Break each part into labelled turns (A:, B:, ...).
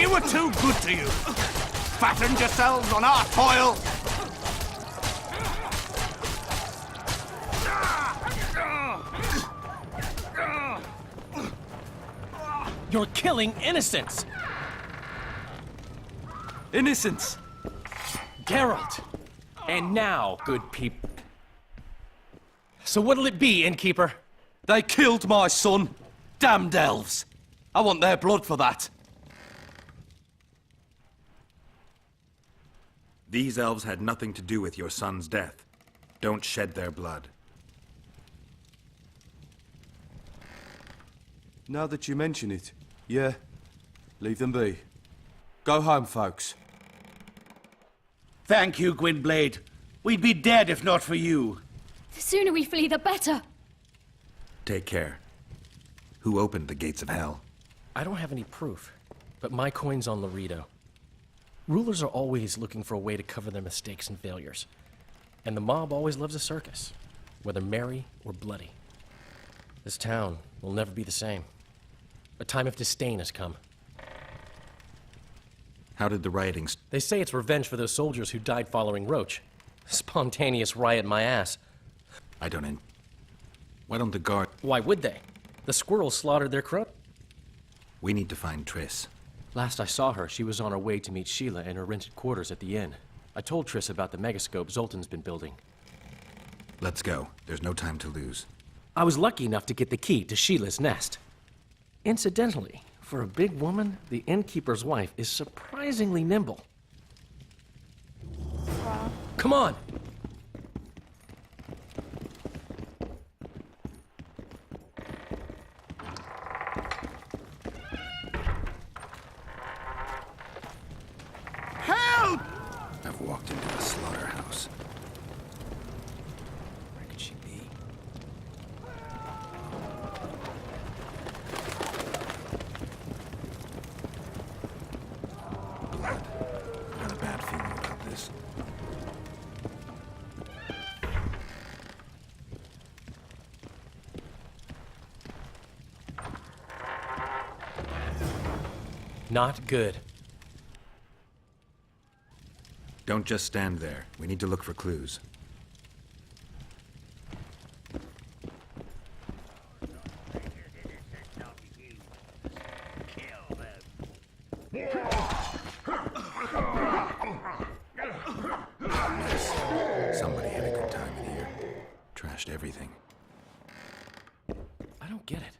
A: We were too good to you. Fattened yourselves on our toil.
B: You're killing innocents!
A: Innocents.
B: Geralt! And now, good people. So what'll it be, innkeeper?
A: They killed my son. Damned elves. I want their blood for that.
C: These elves had nothing to do with your son's death. Don't shed their blood.
A: Now that you mention it, yeah, leave them be. Go home, folks.
D: Thank you, Gwynblade. We'd be dead if not for you.
E: The sooner we flee, the better.
C: Take care. Who opened the gates of hell?
B: I don't have any proof, but my coin's on Laredo. Rulers are always looking for a way to cover their mistakes and failures. And the mob always loves a circus, whether merry or bloody. This town will never be the same. A time of disdain has come.
C: How did the rioting
B: They say it's revenge for those soldiers who died following Roach. Spontaneous riot my ass.
C: Why don't the guard...
B: Why would they? The squirrels slaughtered their crow.
C: We need to find Triss.
B: Last I saw her, she was on her way to meet Sheila in her rented quarters at the inn. I told Triss about the megascope Zoltan's been building.
C: Let's go. There's no time to lose.
B: I was lucky enough to get the key to Sheila's nest. Incidentally, for a big woman, the innkeeper's wife is surprisingly nimble. Come on!
A: Help!
C: I've walked into a slaughterhouse. Where could she be? Blood. I got a bad feeling about this.
B: Not good.
C: Don't just stand there. We need to look for clues. Somebody had a good time in here. Trashed everything.
B: I don't get it.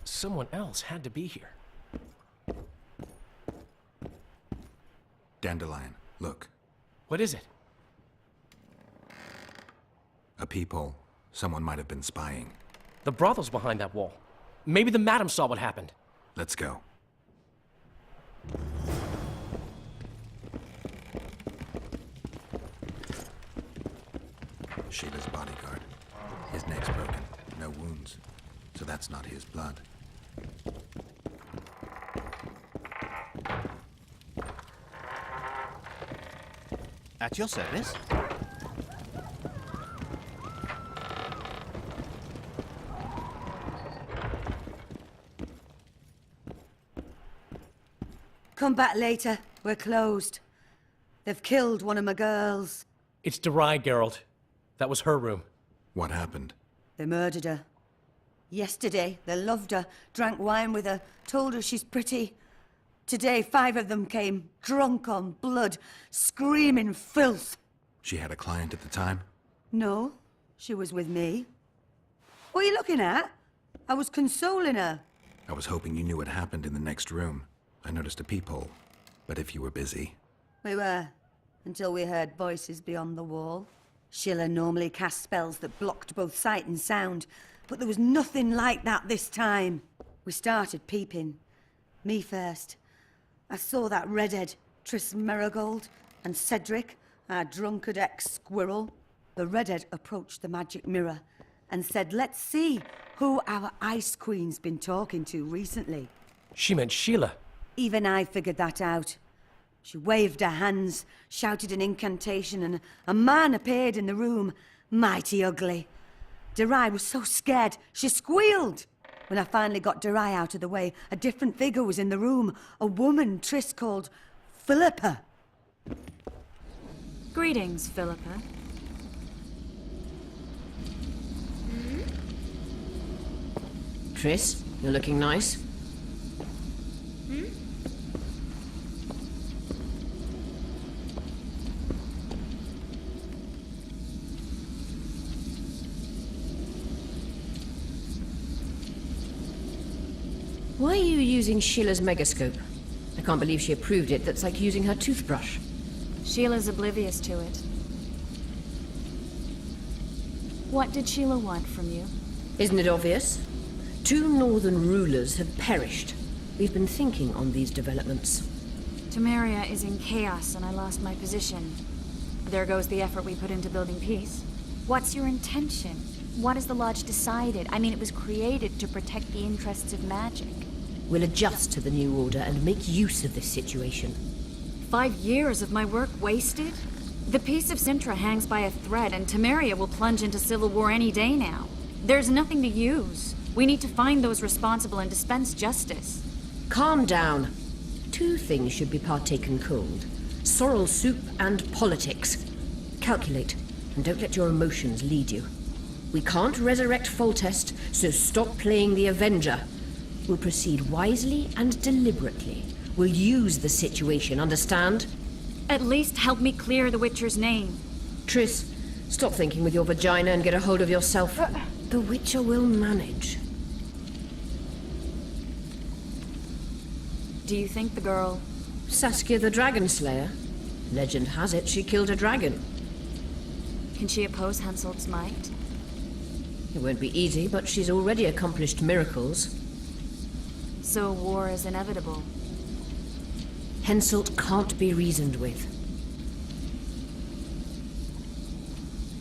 B: Someone else had to be here.
C: Dandelion, look.
B: What is it?
C: A peephole. Someone might have been spying.
B: The brothel's behind that wall. Maybe the madam saw what happened.
C: Let's go. Sheila's bodyguard. His neck's broken. No wounds. So that's not his blood.
D: At your service.
F: Come back later. We're closed. They've killed one of my girls.
B: It's Derai, Geralt. That was her room.
C: What happened?
F: They murdered her. Yesterday, they loved her, drank wine with her, told her she's pretty. Today, 5 of them came, drunk on blood, screaming filth.
C: She had a client at the time?
F: No, she was with me. What are you looking at? I was consoling her.
C: I was hoping you knew what happened in the next room. I noticed a peephole. But if you were busy...
F: We were, until we heard voices beyond the wall. Sheila normally cast spells that blocked both sight and sound, but there was nothing like that this time. We started peeping. Me first. I saw that redhead, Triss Merigold, and Cedric, our drunkard ex-squirrel. The redhead approached the magic mirror and said, let's see who our Ice Queen's been talking to recently.
B: She meant Sheila.
F: Even I figured that out. She waved her hands, shouted an incantation, and a man appeared in the room, mighty ugly. Derai was so scared, she squealed. When I finally got Durai out of the way, a different figure was in the room. A woman Triss called Philippa.
E: Greetings, Philippa.
G: Triss, you're looking nice. Why are you using Sheila's megascope? I can't believe she approved it. That's like using her toothbrush.
E: Sheila's oblivious to it. What did Sheila want from you?
G: Isn't it obvious? 2 northern rulers have perished. We've been thinking on these developments.
E: Temeria is in chaos and I lost my position. There goes the effort we put into building peace. What's your intention? What has the Lodge decided? I mean, it was created to protect the interests of magic.
G: We'll adjust to the new order and make use of this situation.
E: 5 years of my work wasted? The peace of Sintra hangs by a thread and Temeria will plunge into civil war any day now. There's nothing to use. We need to find those responsible and dispense justice.
G: Calm down. 2 things should be partaken cold. Sorrel soup and politics. Calculate, and don't let your emotions lead you. We can't resurrect Foltest, so stop playing the Avenger. We'll proceed wisely and deliberately. We'll use the situation, understand?
E: At least help me clear the Witcher's name.
G: Triss, stop thinking with your vagina and get a hold of yourself. The Witcher will manage.
E: Do you think the girl...
G: Saskia the Dragon Slayer? Legend has it she killed a dragon.
E: Can she oppose Henselt's might?
G: It won't be easy, but she's already accomplished miracles.
E: So war is inevitable.
G: Henselt can't be reasoned with.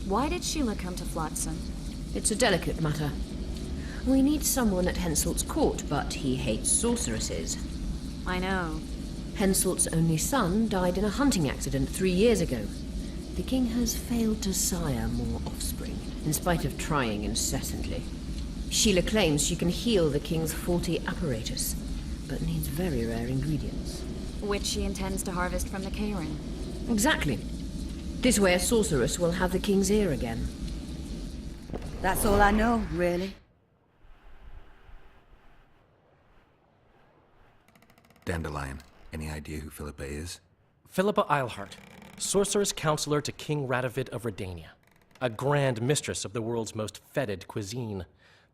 E: Why did Sheila come to Flotsam?
G: It's a delicate matter. We need someone at Henselt's court, but he hates sorceresses.
E: I know.
G: Henselt's only son died in a hunting accident 3 years ago. The king has failed to sire more offspring, in spite of trying incessantly. Sheila claims she can heal the king's faulty apparatus, but needs very rare ingredients.
E: Which she intends to harvest from the Cairn.
G: Exactly. This way a sorceress will have the king's ear again.
F: That's all I know, really.
C: Dandelion, any idea who Philippa is?
B: Philippa Eilhart, sorceress counselor to King Radovid of Redania. A grand mistress of the world's most fetid cuisine,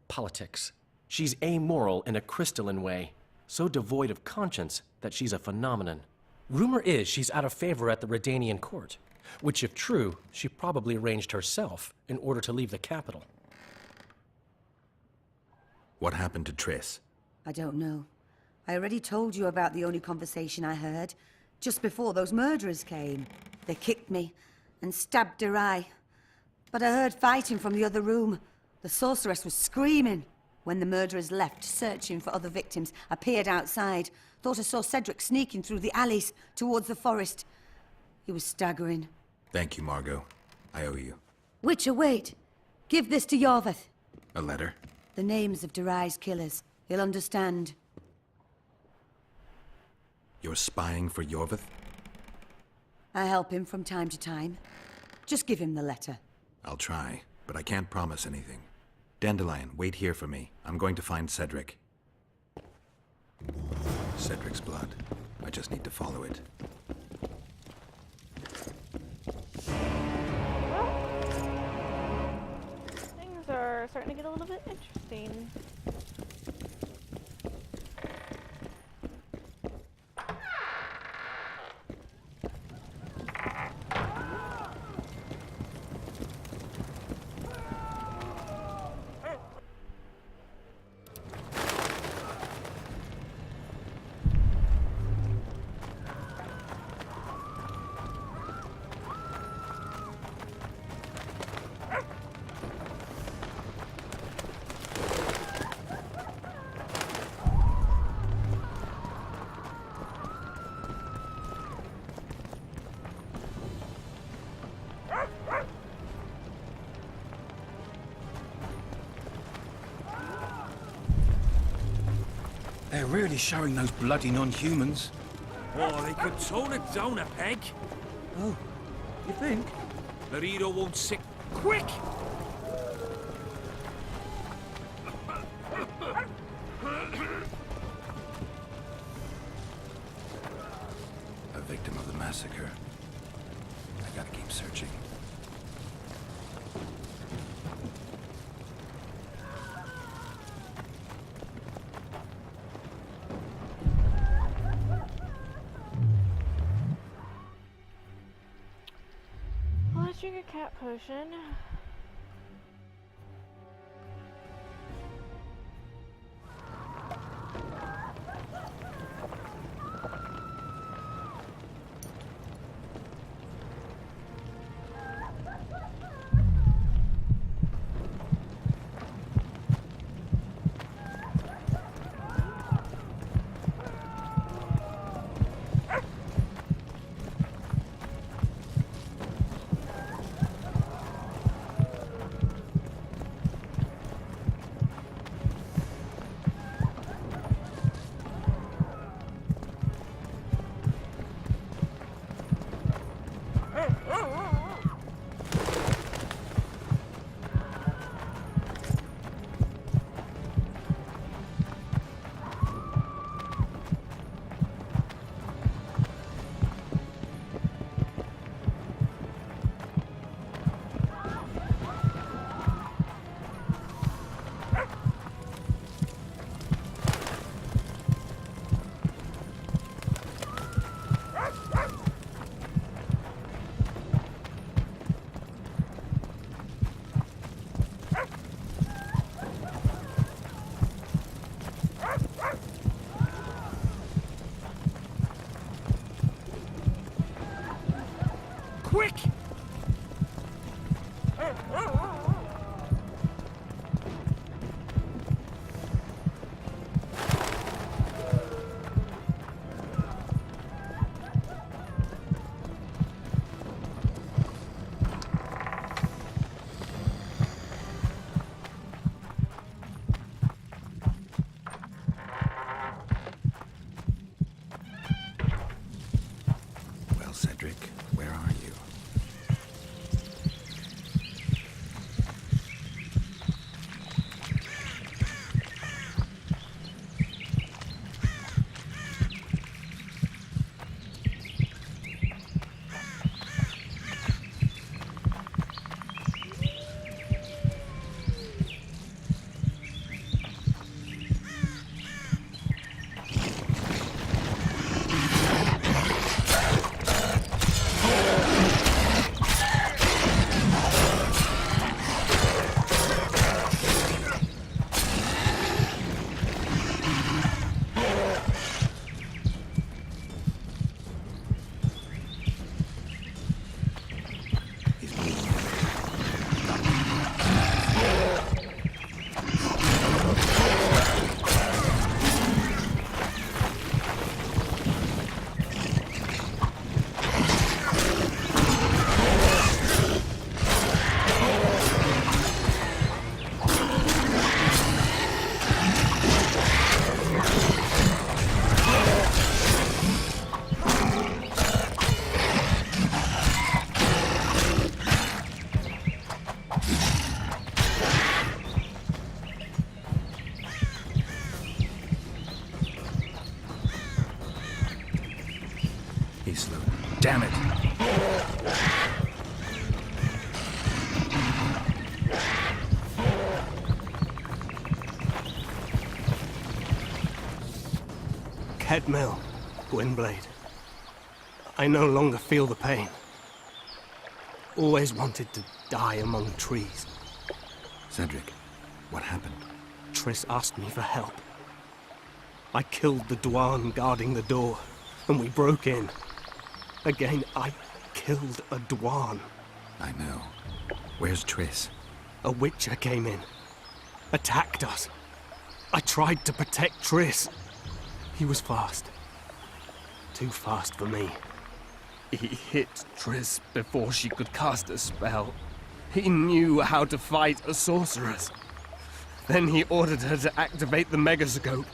B: politics. She's amoral in a crystalline way, so devoid of conscience that she's a phenomenon. Rumor is she's out of favor at the Redanian court, which if true, she probably arranged herself in order to leave the capital.
C: What happened to Triss?
F: I don't know. I already told you about the only conversation I heard. Just before those murderers came. They kicked me and stabbed Durai. But I heard fighting from the other room. The sorceress was screaming. When the murderers left, searching for other victims, I peered outside. Thought I saw Cedric sneaking through the alleys towards the forest. He was staggering.
C: Thank you, Margot. I owe you.
F: Witcher, wait. Give this to Yorvath.
C: A letter?
F: The names of Durai's killers. He'll understand.
C: You're spying for Yorvath?
F: I help him from time to time. Just give him the letter.
C: I'll try, but I can't promise anything. Dandelion, wait here for me. I'm going to find Cedric. Cedric's blood. I just need to follow it.
H: Things are starting to get a little bit interesting.
D: They're really showing those bloody non-humans.
I: Oh, they could tone it down a peg.
D: Oh, you think?
I: Laredo won't sick quick.
C: A victim of the massacre. I gotta keep searching.
H: Well, let's drink a cat potion.
I: Quick!
C: Well, Cedric, where are you? He's slow. Damn it!
J: Kedmil, Gwynblade. I no longer feel the pain. Always wanted to die among trees.
C: Cedric, what happened?
J: Triss asked me for help. I killed the Dwan guarding the door, and we broke in. Again, I killed a Dwan.
C: I know. Where's Triss?
J: A Witcher came in, attacked us. I tried to protect Triss. He was fast. Too fast for me. He hit Triss before she could cast a spell. He knew how to fight a sorceress. Then he ordered her to activate the Megascope.